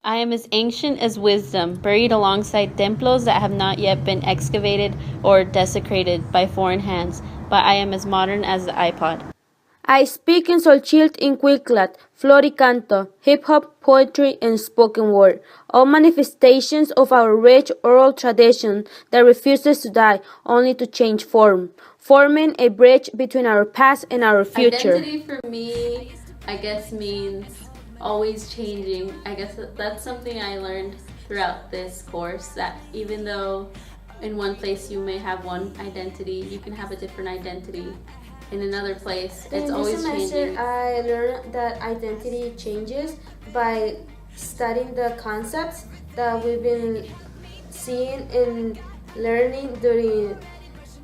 I am as ancient as wisdom, buried alongside templos that have not yet been excavated or desecrated by foreign hands, but I am as modern as the iPod. I speak in Xochitl-Incuictlat, Floricanto, hip-hop, poetry, and spoken word, all manifestations of our rich oral tradition that refuses to die, only to change form, forming a bridge between our past and our future. Identity for me, I guess, means always changing. I guess that's something I learned throughout this course, that even though in one place you may have one identity, you can have a different identity in another place. It's always changing. I learned that identity changes by studying the concepts that we've been seeing and learning during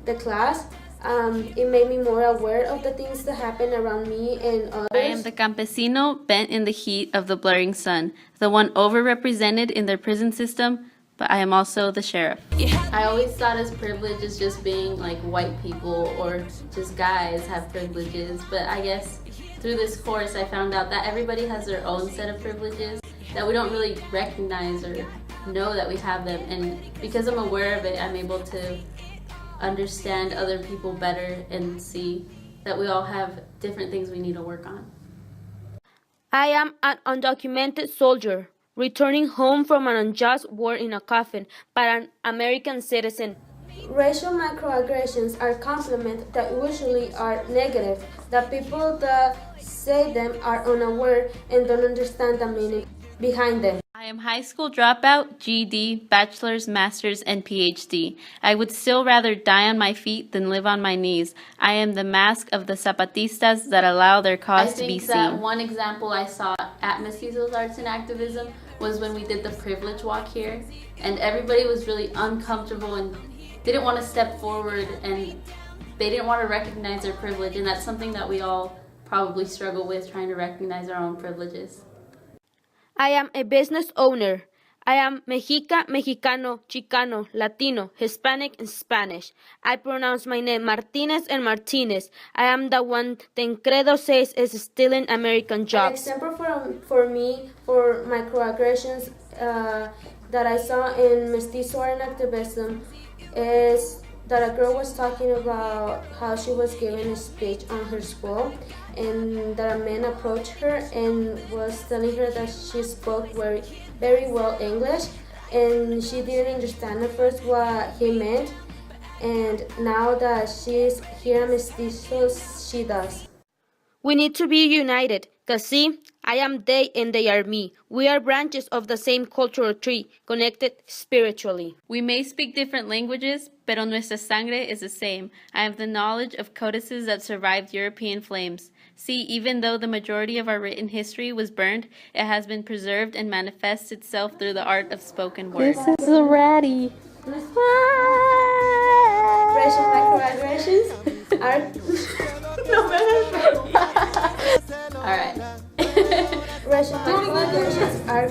the class. It made me more aware of the things that happen around me and others. I am the campesino bent in the heat of the blaring sun, the one overrepresented in their prison system, but I am also the sheriff. I always thought as privilege as just being like white people or just guys have privileges, but I guess through this course I found out that everybody has their own set of privileges that we don't really recognize or know that we have them, and because I'm aware of it, I'm able to understand other people better and see that we all have different things we need to work on. I am an undocumented soldier, returning home from an unjust war in a coffin, but an American citizen. Racial microaggressions are compliments that usually are negative. The people that say them are unaware and don't understand the meaning behind them. I am high school dropout, GED, bachelor's, master's, and PhD. I would still rather die on my feet than live on my knees. I am the mask of the Zapatistas that allow their cause to be seen. I think that one example I saw at Mestizos Arts and Activism was when we did the privilege walk here, and everybody was really uncomfortable and didn't want to step forward, and they didn't want to recognize their privilege, and that's something that we all probably struggle with, trying to recognize our own privileges. I am a business owner. I am Mexica, Mexicano, Chicano, Latino, Hispanic, and Spanish. I pronounce my name Martinez and Martinez. I am the one Tancredo says is stealing American jobs. An example for me for microaggressions that I saw in Mestizo Art and Activism is that a girl was talking about how she was giving a speech on her school, and that a man approached her and was telling her that she spoke very well English, and she didn't understand at first what he meant, and now that she's here at Mestizos, she does. We need to be united, cause see, I am they and they are me. We are branches of the same cultural tree, connected spiritually. We may speak different languages, pero nuestra sangre is the same. I have the knowledge of codices that survived European flames. See, even though the majority of our written history was burned, it has been preserved and manifests itself through the art of spoken word. This is a ratty. Racial microaggressions are... All right. Racial microaggressions are